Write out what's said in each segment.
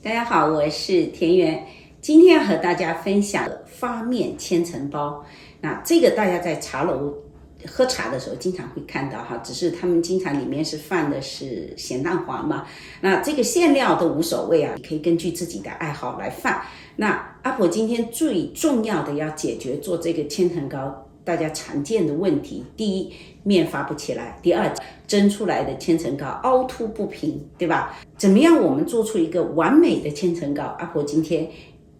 大家好，我是田园，今天要和大家分享发面千层包。那这个大家在茶楼喝茶的时候经常会看到哈，只是他们经常里面是放的是咸蛋黄嘛。那这个馅料都无所谓啊，你可以根据自己的爱好来放。那阿婆今天最重要的要解决做这个千层糕大家常见的问题，第一，面发不起来；第二，蒸出来的千层糕凹凸不平，对吧？怎么样我们做出一个完美的千层糕？阿婆今天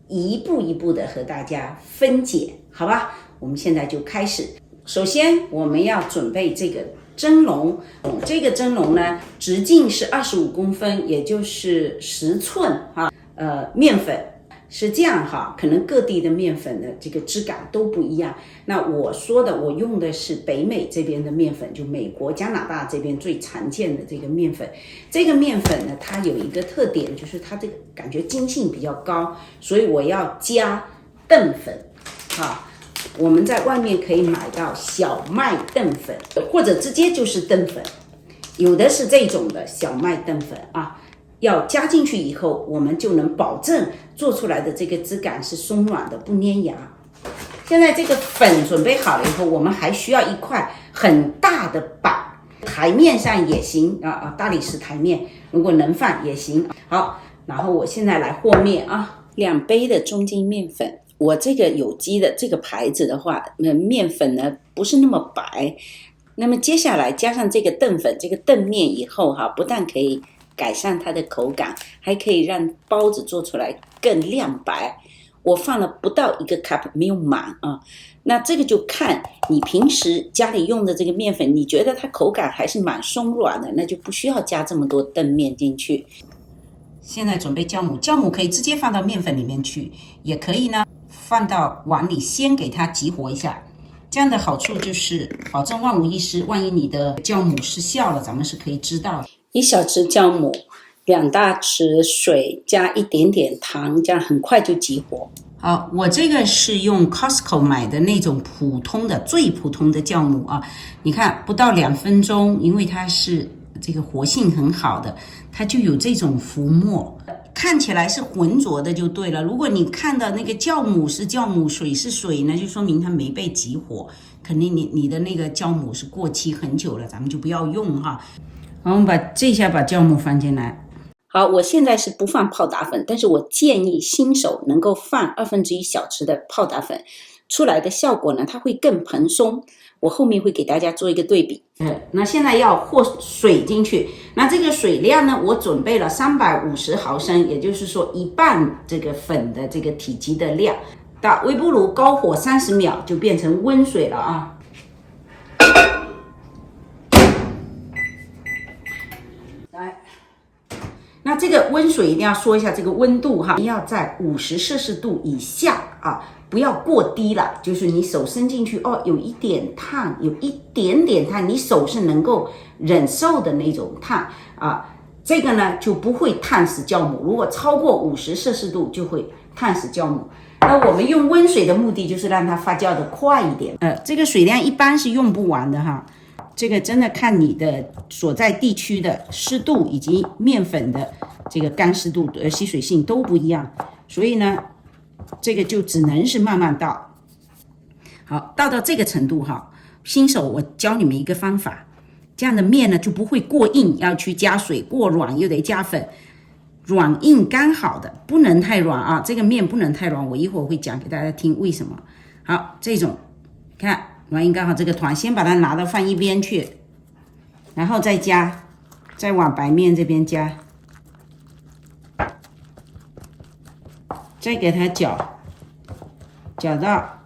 一步一步的和大家分解，好吧？我们现在就开始。首先我们要准备这个蒸笼，这个蒸笼呢，直径是25公分，也就是10寸哈。面粉是这样哈，可能各地的面粉的这个质感都不一样。那我用的是北美这边的面粉，就美国、加拿大这边最常见的这个面粉。这个面粉呢，它有一个特点，就是它这个感觉筋性比较高，所以我要加淀粉啊。我们在外面可以买到小麦淀粉，或者直接就是淀粉，有的是这种的小麦淀粉啊。要加进去以后，我们就能保证做出来的这个质感是松软的，不粘牙。现在这个粉准备好了以后，我们还需要一块很大的板，台面上也行大理石台面，如果能放也行。好，然后我现在来和面啊，2杯的中筋面粉。我这个有机的这个牌子的话，面粉呢不是那么白。那么接下来加上这个淀粉，这个淀面以后哈，不但可以改善它的口感，还可以让包子做出来更亮白。我放了不到1个 cup， 没有满啊。那这个就看你平时家里用的这个面粉，你觉得它口感还是蛮松软的，那就不需要加这么多淀面进去。现在准备酵母，酵母可以直接放到面粉里面去，也可以呢放到碗里先给它激活一下。这样的好处就是保证万无一失，万一你的酵母失效了，咱们是可以知道的。1小匙酵母，2大匙水，加一点点糖，这样很快就激活。好，我这个是用 Costco 买的那种普通的、最普通的酵母啊。你看不到2分钟，因为它是这个活性很好的，它就有这种浮沫，看起来是浑浊的就对了。如果你看到那个酵母是酵母，水是水呢，就说明它没被激活，肯定你的那个酵母是过期很久了，咱们就不要用哈。好，我们这下把酵母放进来。好，我现在是不放泡打粉，但是我建议新手能够放1/2小匙的泡打粉，出来的效果呢，它会更蓬松。我后面会给大家做一个对比。那现在要和水进去，那这个水量呢，我准备了350毫升，也就是说1半这个粉的这个体积的量。到微波炉高火30秒就变成温水了啊。那这个温水一定要说一下这个温度哈，要在50摄氏度以下啊，不要过低了。就是你手伸进去有一点烫，有一点点烫，你手是能够忍受的那种烫啊。这个呢就不会烫死酵母，如果超过50摄氏度就会烫死酵母。那我们用温水的目的就是让它发酵的快一点。这个水量一般是用不完的哈。这个真的看你的所在地区的湿度以及面粉的这个干湿度、吸水性都不一样，所以呢，这个就只能是慢慢倒。好，倒到这个程度哈，新手我教你们一个方法，这样的面呢就不会过硬，要去加水；过软又得加粉，软硬刚好的，不能太软啊，这个面不能太软，我一会儿会讲给大家听为什么。好，这种看。软硬刚好，这个团先把它拿到放一边去，然后再往白面这边加，再给它搅到，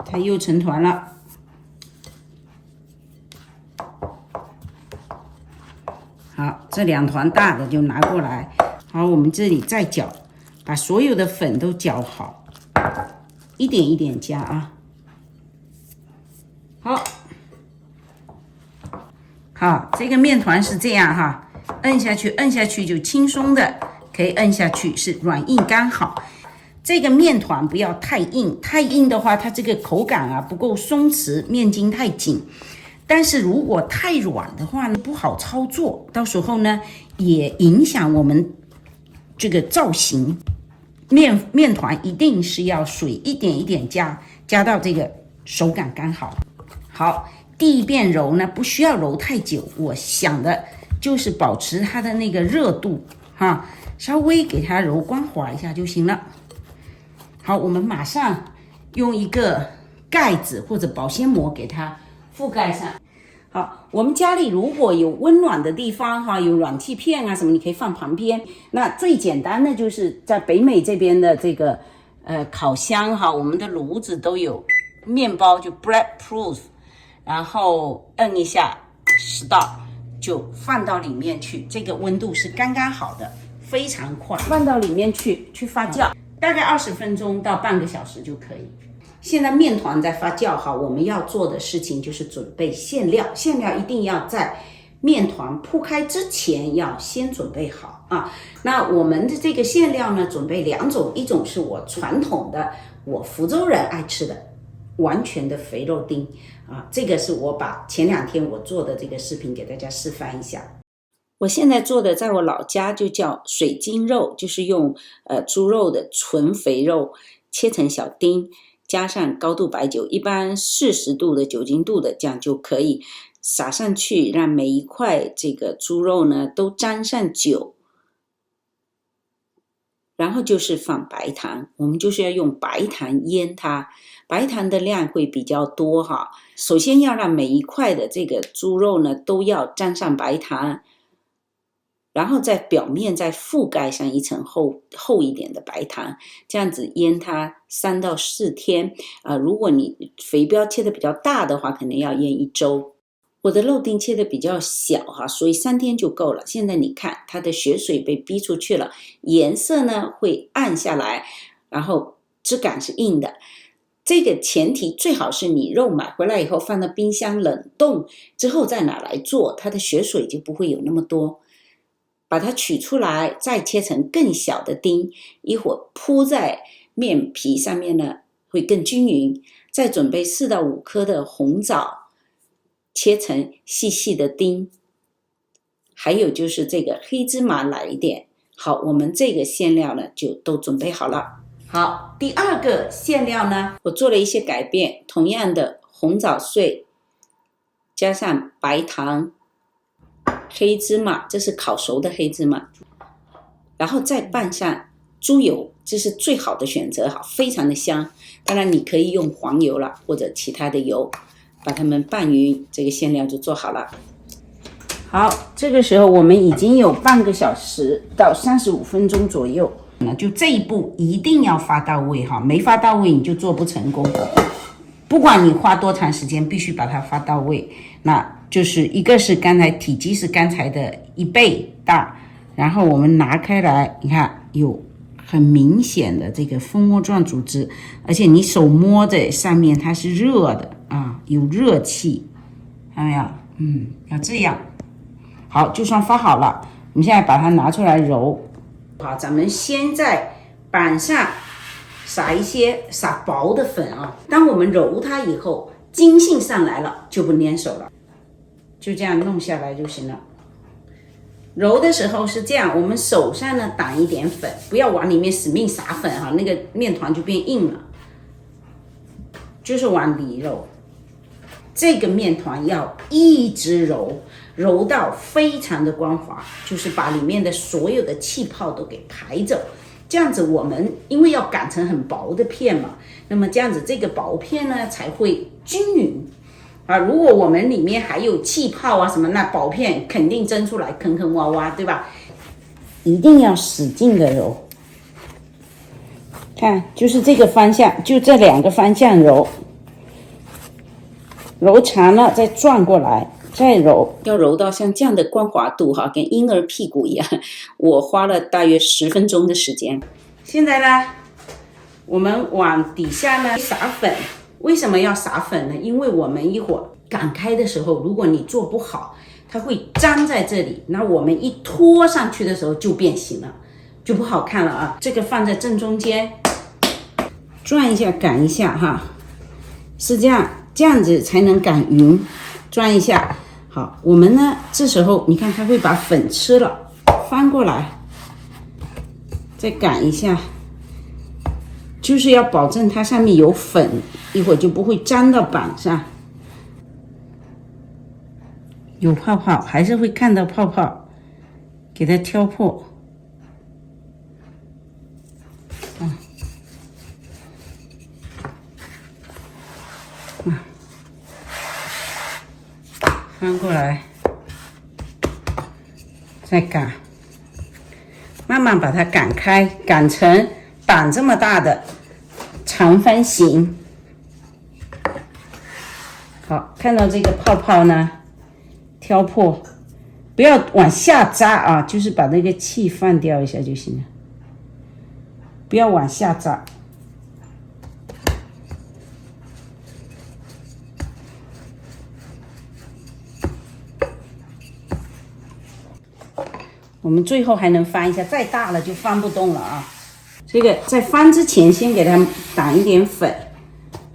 它又成团了。好，这2团大的就拿过来。好，我们这里再搅，把所有的粉都搅好，一点一点加啊。好，这个面团是这样哈，摁下去就轻松的可以摁下去，是软硬刚好。这个面团不要太硬，太硬的话它这个口感啊不够松弛，面筋太紧。但是如果太软的话呢，不好操作，到时候呢也影响我们这个造型。面团一定是要水一点一点加到这个手感刚好。好，第一遍揉呢不需要揉太久，我想的就是保持它的那个热度哈，稍微给它揉光滑一下就行了。好，我们马上用一个盖子或者保鲜膜给它覆盖上。好，我们家里如果有温暖的地方哈，有暖气片啊什么，你可以放旁边。那最简单的就是在北美这边的这个烤箱哈，我们的炉子都有面包就 bread proof， 然后摁一下 stop 就放到里面去，这个温度是刚刚好的，非常快，放到里面去发酵，大概20分钟到半个小时就可以。现在面团在发酵哈，我们要做的事情就是准备馅料，馅料一定要在面团铺开之前要先准备好啊。那我们的这个馅料呢，准备2种，一种是我传统的，我福州人爱吃的完全的肥肉丁啊，这个是我把前2天我做的这个视频给大家示范一下。我现在做的在我老家就叫水晶肉，就是用猪肉的纯肥肉切成小丁，加上高度白酒，一般40度的酒精度的，这样就可以撒上去，让每一块这个猪肉呢都沾上酒。然后就是放白糖，我们就是要用白糖腌它，白糖的量会比较多哈。首先要让每一块的这个猪肉呢都要沾上白糖，然后在表面再覆盖上一层厚一点的白糖，这样子腌它3到4天如果你肥膘切的比较大的话，可能要腌1周。我的肉丁切的比较小哈，所以3天就够了。现在你看它的血水被逼出去了，颜色呢会暗下来，然后质感是硬的。这个前提最好是你肉买回来以后放到冰箱冷冻之后再拿来做，它的血水就不会有那么多。把它取出来，再切成更小的丁，一会儿铺在面皮上面呢，会更均匀。再准备4到5颗的红枣，切成细细的丁。还有就是这个黑芝麻来一点。好，我们这个馅料呢就都准备好了。好，第2个馅料呢，我做了一些改变，同样的红枣碎，加上白糖。黑芝麻，这是烤熟的黑芝麻，然后再拌上猪油，这是最好的选择哈，非常的香。当然你可以用黄油了，或者其他的油，把它们拌匀，这个馅料就做好了。好，这个时候我们已经有半个小时到35分钟左右，那就这一步一定要发到位哈，没发到位你就做不成功。不管你花多长时间，必须把它发到位。那就是一个是刚才体积是刚才的1倍大，然后我们拿开来，你看有很明显的这个蜂窝状组织，而且你手摸在上面它是热的啊，有热气，看到没有？要这样。好，就算发好了，我们现在把它拿出来揉。好，咱们先在板上撒薄的粉啊，当我们揉它以后，筋性上来了就不粘手了，就这样弄下来就行了。揉的时候是这样，我们手上呢打一点粉，不要往里面死命撒粉哈，那个面团就变硬了，就是往里揉。这个面团要一直揉到非常的光滑，就是把里面的所有的气泡都给排走。这样子我们因为要擀成很薄的片嘛，那么这样子这个薄片呢才会均匀啊。如果我们里面还有气泡啊什么，那薄片肯定蒸出来坑坑洼洼，对吧？一定要使劲的揉，看就是这个方向，就这2个方向揉，揉长了再转过来再揉，要揉到像这样的光滑度哈，跟婴儿屁股一样。我花了大约10分钟的时间。现在呢，我们往底下呢撒粉。为什么要撒粉呢？因为我们一会儿擀开的时候，如果你做不好，它会粘在这里，那我们一拖上去的时候就变形了，就不好看了啊。这个放在正中间，转一下擀一下哈，是这样子才能擀匀，转一下。好，我们呢这时候你看它会把粉吃了，翻过来再擀一下，就是要保证它上面有粉，一会儿就不会粘到板上。有泡泡，还是会看到泡泡，给它挑破。翻过来，再擀，慢慢把它擀开，擀成板这么大的长方形。好，看到这个泡泡呢，挑破，不要往下扎啊，就是把那个气放掉一下就行了，不要往下扎。我们最后还能翻一下，再大了就翻不动了啊。这个在翻之前先给它打一点粉，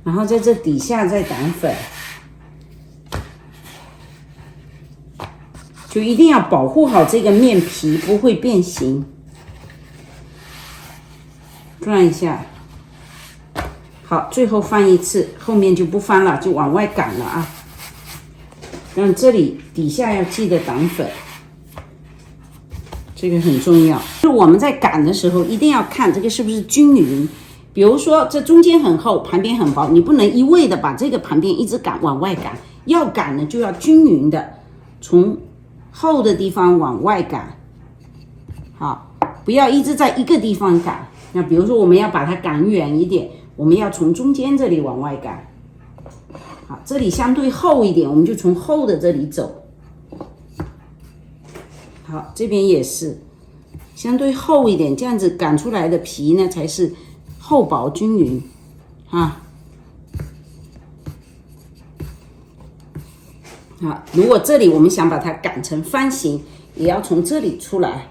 然后在这底下再打粉，就一定要保护好这个面皮不会变形。转一下，好，最后翻一次，后面就不翻了，就往外擀了啊。让这里底下要记得挡粉。这个很重要，就是我们在擀的时候一定要看这个是不是均匀。比如说这中间很厚，旁边很薄，你不能一味的把这个旁边一直擀往外擀，要擀呢就要均匀的，从厚的地方往外擀。好，不要一直在一个地方擀。那比如说我们要把它擀远一点，我们要从中间这里往外擀。好，这里相对厚一点，我们就从厚的这里走。好，这边也是相对厚一点，这样子擀出来的皮呢才是厚薄均匀啊。好，如果这里我们想把它擀成方形，也要从这里出来，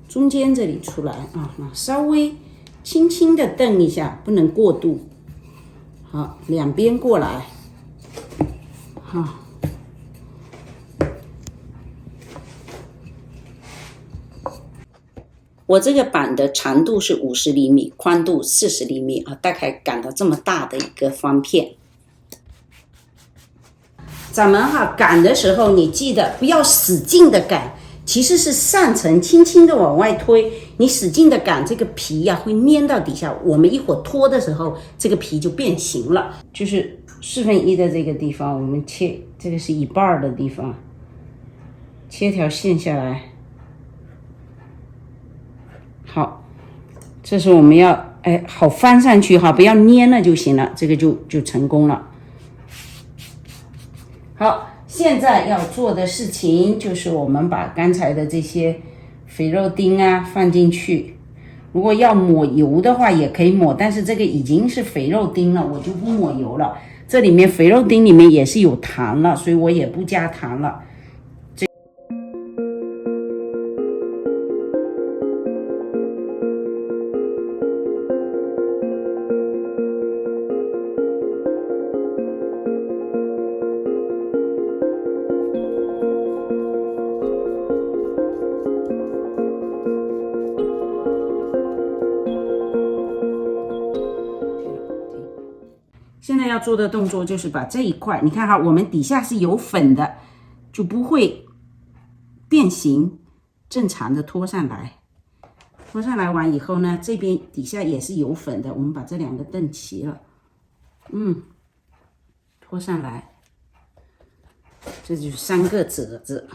中间这里出来啊，稍微轻轻的蹬一下，不能过度。好，两边过来，好。我这个板的长度是50厘米，宽度40厘米啊，大概擀到这么大的一个方片。咱们擀的时候，你记得不要使劲的擀，其实是上层轻轻的往外推，你使劲的擀，这个皮呀会粘到底下。我们一会儿脱的时候，这个皮就变形了。就是1/4的这个地方，我们切，这个是一半的地方，切条线下来。好，这是我们要好翻上去哈，不要粘了就行了，这个就成功了。好，现在要做的事情就是我们把刚才的这些肥肉丁啊放进去。如果要抹油的话也可以抹，但是这个已经是肥肉丁了，我就不抹油了。这里面肥肉丁里面也是有糖了，所以我也不加糖了。现在要做的动作就是把这一块，你看哈，我们底下是有粉的，就不会变形，正常的拖上来。拖上来完以后呢，这边底下也是有粉的，我们把这两个蹬齐了，拖上来，这就是3个褶子。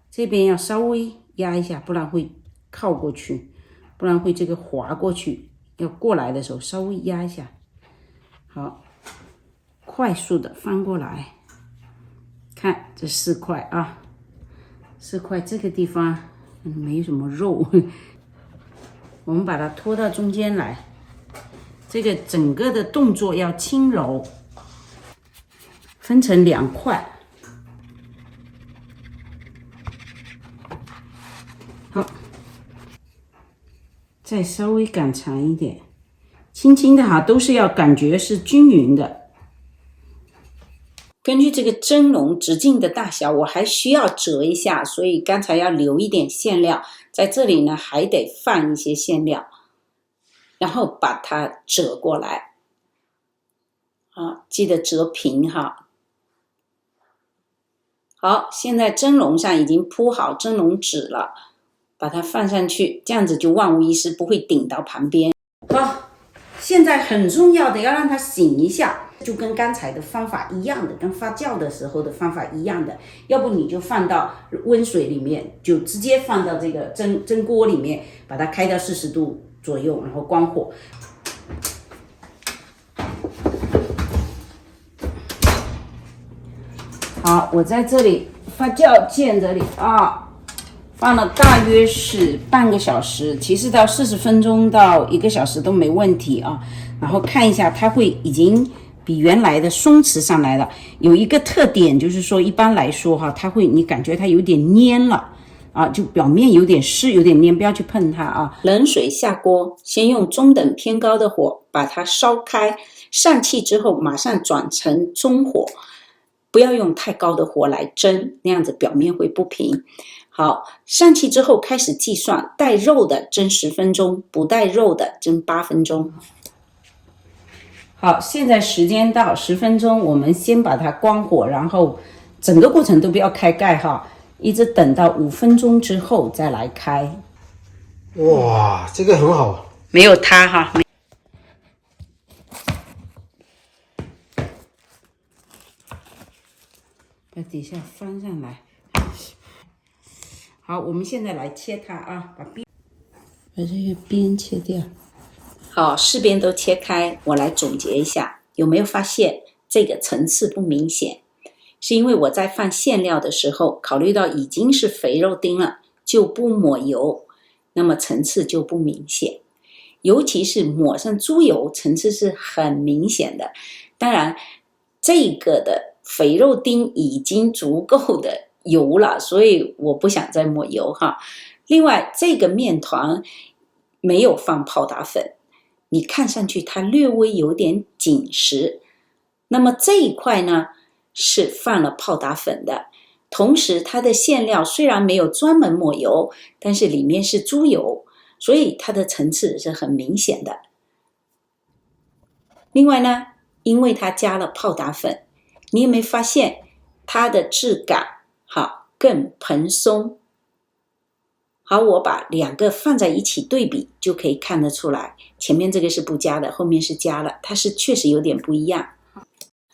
这边要稍微压一下，不然会靠过去，不然会这个滑过去。要过来的时候稍微压一下，好。快速的翻过来，看这4块啊，4块这个地方没什么肉，我们把它拖到中间来，这个整个的动作要轻柔，分成2块。好，再稍微擀长一点，轻轻的哈，都是要感觉是均匀的。根据这个蒸笼直径的大小，我还需要折一下，所以刚才要留一点馅料，在这里呢还得放一些馅料，然后把它折过来，记得折平哈。好，现在蒸笼上已经铺好蒸笼纸了，把它放上去，这样子就万无一失，不会顶到旁边。好，现在很重要的要让它醒一下，就跟刚才的方法一样的，跟发酵的时候的方法一样的，要不你就放到温水里面，就直接放到这个蒸锅里面，把它开到40度左右，然后关火。好，我在这里发酵键这里放了大约是半个小时，其实到40分钟到1个小时都没问题啊。然后看一下，它会已经比原来的松弛上来了。有一个特点就是说，一般来说它会你感觉它有点黏了就表面有点湿，有点黏，不要去碰它冷水下锅，先用中等偏高的火把它烧开，上气之后马上转成中火。不要用太高的火来蒸，那样子表面会不平。好，上气之后开始计算，带肉的蒸10分钟，不带肉的蒸8分钟。好，现在时间到10分钟，我们先把它关火，然后整个过程都不要开盖一直等到5分钟之后再来开。哇，这个很好，没有它把底下翻上来。好，我们现在来切它把这个边切掉。好，4边都切开。我来总结一下，有没有发现这个层次不明显？是因为我在放馅料的时候，考虑到已经是肥肉丁了，就不抹油，那么层次就不明显。尤其是抹上猪油，层次是很明显的。当然，这个的肥肉丁已经足够的油了，所以我不想再抹油另外，这个面团没有放泡打粉，你看上去它略微有点紧实。那么这一块呢，是放了泡打粉的。同时，它的馅料虽然没有专门抹油，但是里面是猪油，所以它的层次是很明显的。另外呢，因为它加了泡打粉，你有没有发现它的质感更蓬松？好，我把2个放在一起对比，就可以看得出来，前面这个是不加的，后面是加了，它是确实有点不一样。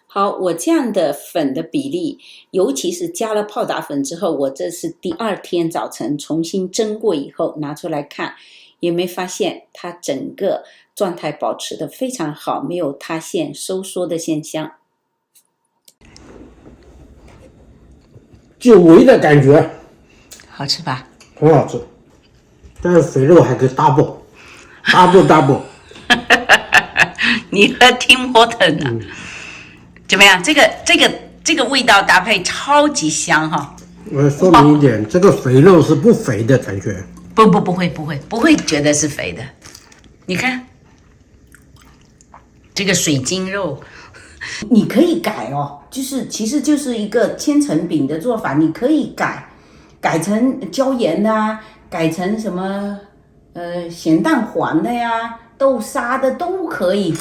好，我这样的粉的比例，尤其是加了泡打粉之后，我这是第2天早晨重新蒸过以后拿出来看，有没有发现它整个状态保持得非常好，没有塌陷收缩的现象。久违的感觉，好吃吧？很好吃，但是肥肉还可以 double。你和 Tim Horton 呢？怎么样？这个味道搭配超级香我说明一点，这个肥肉是不肥的感觉。不会觉得是肥的。你看这个水晶肉，你可以改其实就是一个千层饼的做法，你可以改成椒盐的改成什么咸蛋黄的呀、豆沙的都可以。